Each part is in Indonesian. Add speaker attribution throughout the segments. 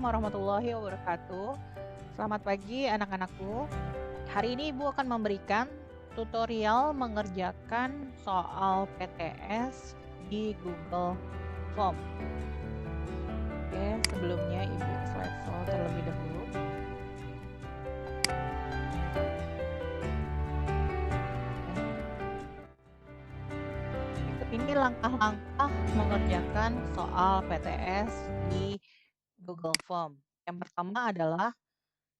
Speaker 1: warahmatullahi wabarakatuh. Selamat pagi anak-anakku. Hari ini Ibu akan memberikan tutorial mengerjakan soal PTS di Google Form. Oke, sebelumnya Ibu slide soal terlebih dahulu. Ini langkah-langkah mengerjakan soal PTS di Google Form. Yang pertama adalah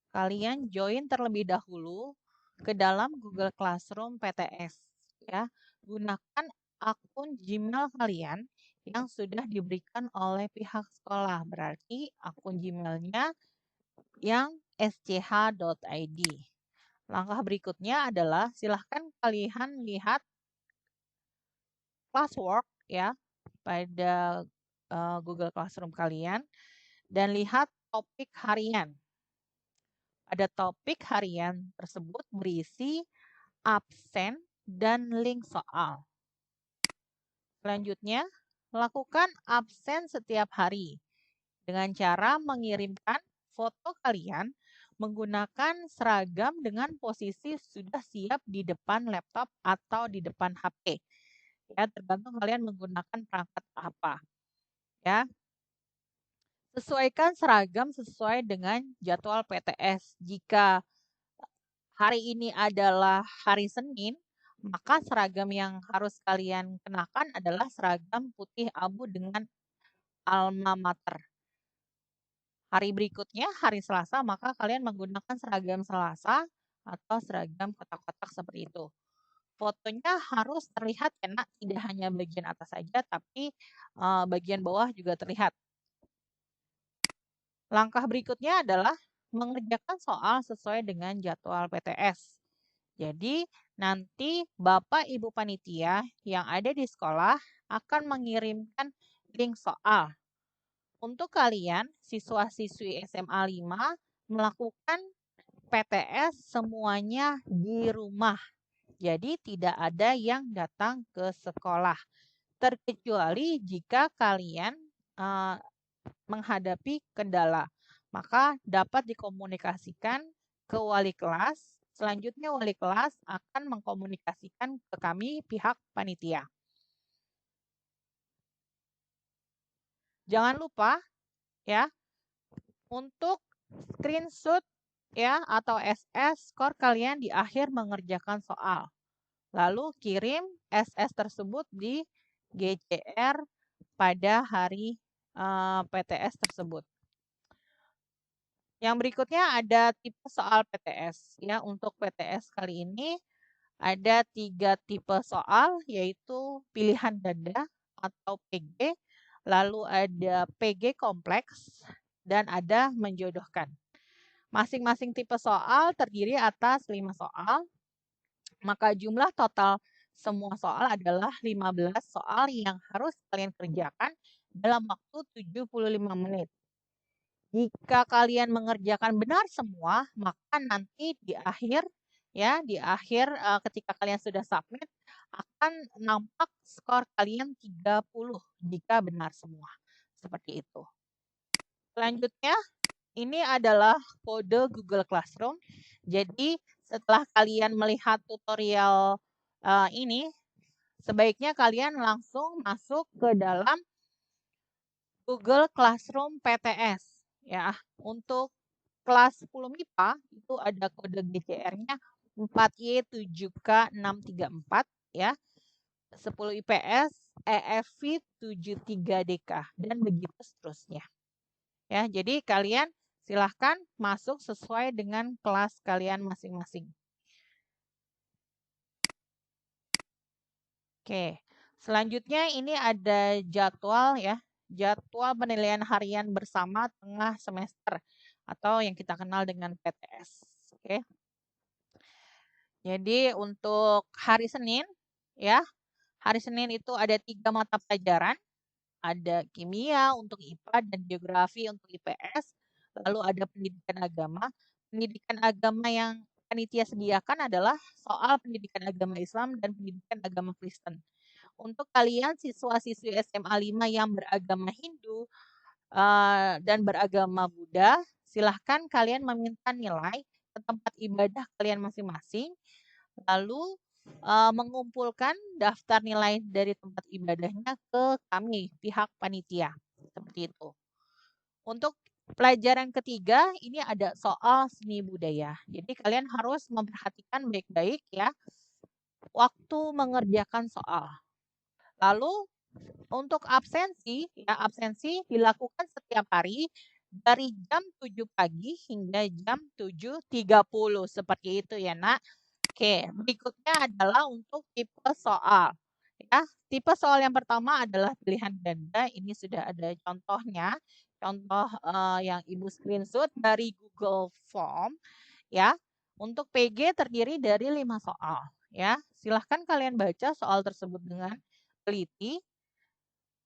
Speaker 1: kalian join terlebih dahulu ke dalam Google Classroom PTS ya. Gunakan akun Gmail kalian yang sudah diberikan oleh pihak sekolah. Berarti akun Gmailnya yang sch.id. Langkah berikutnya adalah silahkan kalian lihat classwork ya pada Google Classroom kalian dan lihat topik harian. Pada topik harian tersebut berisi absen dan link soal. Selanjutnya, lakukan absen setiap hari dengan cara mengirimkan foto kalian menggunakan seragam dengan posisi sudah siap di depan laptop atau di depan HP. Ya, tergantung kalian menggunakan perangkat apa. Ya, sesuaikan seragam sesuai dengan jadwal PTS. Jika hari ini adalah hari Senin, maka seragam yang harus kalian kenakan adalah seragam putih abu dengan alma mater. Hari berikutnya, hari Selasa, maka kalian menggunakan seragam Selasa atau seragam kotak-kotak seperti itu. Fotonya harus terlihat karena tidak hanya bagian atas saja, tapi bagian bawah juga terlihat. Langkah berikutnya adalah mengerjakan soal sesuai dengan jadwal PTS. Jadi, nanti Bapak Ibu Panitia yang ada di sekolah akan mengirimkan link soal. Untuk kalian, siswa-siswi SMA 5, melakukan PTS semuanya di rumah. Jadi, tidak ada yang datang ke sekolah. Terkecuali jika kalian menghadapi kendala, maka dapat dikomunikasikan ke wali kelas. Selanjutnya wali kelas akan mengkomunikasikan ke kami pihak panitia. Jangan lupa ya untuk screenshot ya atau SS skor kalian di akhir mengerjakan soal. Lalu kirim SS tersebut di GCR pada hari PTS tersebut. Yang berikutnya ada tipe soal PTS. Ya, untuk PTS kali ini ada 3 tipe soal, yaitu pilihan ganda atau PG, lalu ada PG kompleks, dan ada menjodohkan. Masing-masing tipe soal terdiri atas 5 soal, maka jumlah total semua soal adalah 15 soal yang harus kalian kerjakan dalam waktu 75 menit. Jika kalian mengerjakan benar semua, maka nanti di akhir ketika kalian sudah submit akan nampak skor kalian 30 jika benar semua. Seperti itu. Selanjutnya, ini adalah kode Google Classroom. Jadi, setelah kalian melihat tutorial ini, sebaiknya kalian langsung masuk ke dalam Google Classroom PTS. Ya, untuk kelas 10 MIPA itu ada kode GCR-nya 4Y7K634 ya. 10 IPS EFV 73DK dan begitu seterusnya. Ya, jadi kalian silahkan masuk sesuai dengan kelas kalian masing-masing. Oke, selanjutnya ini ada jadwal ya. Jadwal penilaian harian bersama tengah semester atau yang kita kenal dengan PTS. Oke. Jadi untuk hari Senin ya, hari Senin itu ada 3 mata pelajaran. Ada kimia untuk IPA dan geografi untuk IPS. Lalu ada pendidikan agama. Pendidikan agama yang panitia sediakan adalah soal pendidikan agama Islam dan pendidikan agama Kristen. Untuk kalian siswa-siswi SMA 5 yang beragama Hindu, dan beragama Buddha, silahkan kalian meminta nilai ke tempat ibadah kalian masing-masing, lalu mengumpulkan daftar nilai dari tempat ibadahnya ke kami, pihak panitia. Seperti itu. Untuk pelajaran ketiga, ini ada soal seni budaya. Jadi kalian harus memperhatikan baik-baik ya waktu mengerjakan soal. Lalu untuk absensi, ya absensi dilakukan setiap hari dari jam 7 pagi hingga jam 7.30 seperti itu ya, Nak. Oke, berikutnya adalah untuk tipe soal. Ya, tipe soal yang pertama adalah pilihan ganda. Ini sudah ada contohnya. Contoh yang Ibu screenshot dari Google Form ya. Untuk PG terdiri dari 5 soal ya. Silahkan kalian baca soal tersebut dengan teliti.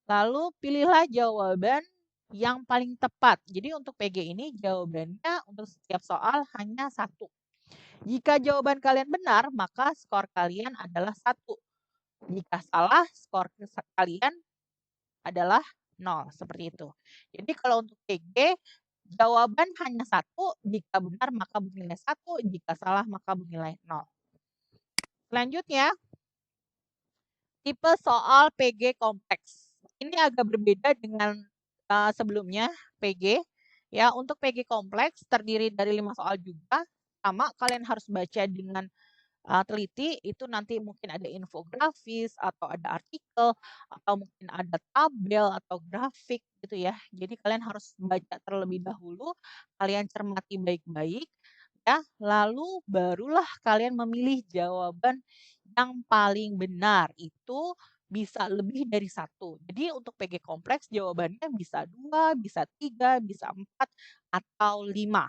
Speaker 1: Lalu pilihlah jawaban yang paling tepat. Jadi untuk PG ini jawabannya untuk setiap soal hanya 1. Jika jawaban kalian benar, maka skor kalian adalah 1. Jika salah, skor kalian adalah 0. Seperti itu. Jadi kalau untuk PG, jawaban hanya 1. Jika benar, maka bernilai 1. Jika salah, maka bernilai 0. Selanjutnya, tipe soal PG kompleks. Ini agak berbeda dengan sebelumnya PG. Ya, untuk PG kompleks terdiri dari 5 soal juga. Sama, kalian harus baca dengan teliti. Itu nanti mungkin ada infografis atau ada artikel atau mungkin ada tabel atau grafik gitu ya. Jadi kalian harus baca terlebih dahulu, kalian cermati baik-baik ya, lalu barulah kalian memilih jawaban yang paling benar. Itu bisa lebih dari 1. Jadi untuk PG kompleks jawabannya bisa 2, bisa 3, bisa 4, atau 5.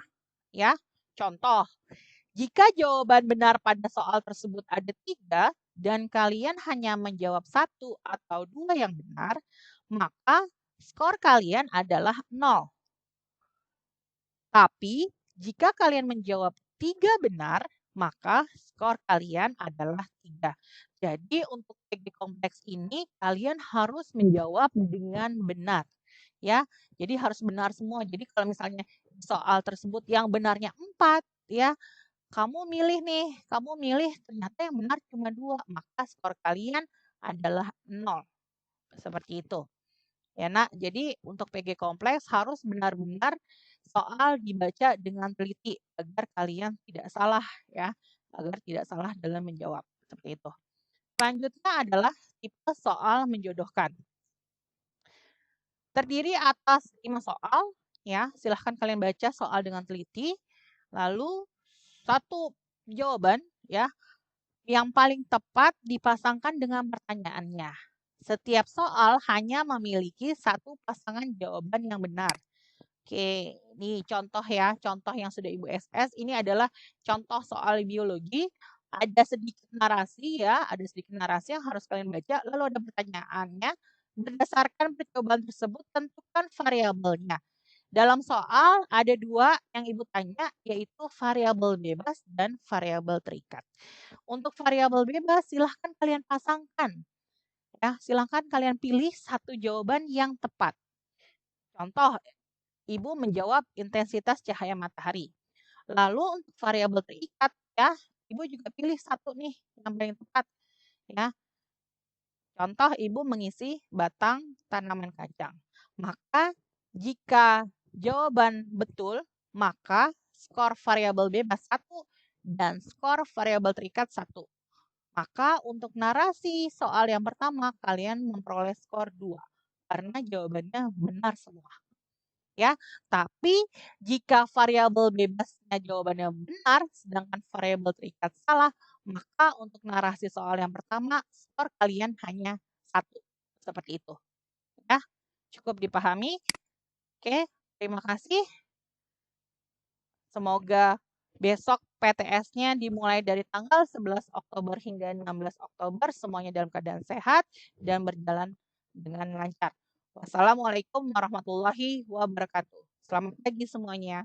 Speaker 1: Ya, contoh, jika jawaban benar pada soal tersebut ada 3 dan kalian hanya menjawab 1 atau 2 yang benar, maka skor kalian adalah 0. Tapi jika kalian menjawab 3 benar, maka skor kalian adalah 3. Jadi untuk PG kompleks ini kalian harus menjawab dengan benar. Ya, jadi harus benar semua. Jadi kalau misalnya soal tersebut yang benarnya 4, ya, kamu milih ternyata yang benar cuma 2, maka skor kalian adalah 0. Seperti itu. Ya, Nak. Jadi untuk PG kompleks harus benar-benar soal dibaca dengan teliti agar kalian tidak salah ya, agar tidak salah dalam menjawab. Seperti itu. Selanjutnya adalah tipe soal menjodohkan. Terdiri atas 5 soal ya, silahkan kalian baca soal dengan teliti. Lalu satu jawaban ya yang paling tepat dipasangkan dengan pertanyaannya. Setiap soal hanya memiliki satu pasangan jawaban yang benar. Oke, ini contoh ya, contoh yang sudah Ibu SS. Ini adalah contoh soal biologi. Ada sedikit narasi ya, ada sedikit narasi yang harus kalian baca. Lalu ada pertanyaannya. Berdasarkan percobaan tersebut, tentukan variabelnya. Dalam soal ada 2 yang Ibu tanya, yaitu variabel bebas dan variabel terikat. Untuk variabel bebas, silahkan kalian pasangkan. Ya, silahkan kalian pilih satu jawaban yang tepat. Contoh, Ibu menjawab intensitas cahaya matahari. Lalu untuk variabel terikat, ya, Ibu juga pilih satu nih yang paling tepat. Ya, contoh, Ibu mengisi batang tanaman kacang. Maka jika jawaban betul, maka skor variabel bebas 1 dan skor variabel terikat 1. Maka untuk narasi soal yang pertama, kalian memperoleh skor 2. Karena jawabannya benar semua. Ya, tapi jika variabel bebasnya jawabannya benar, sedangkan variabel terikat salah, maka untuk narasi soal yang pertama, skor kalian hanya 1. Seperti itu. Ya, cukup dipahami. Oke, terima kasih. Semoga besok PTS-nya dimulai dari tanggal 11 Oktober hingga 16 Oktober, semuanya dalam keadaan sehat dan berjalan dengan lancar. Wassalamualaikum warahmatullahi wabarakatuh. Selamat pagi semuanya.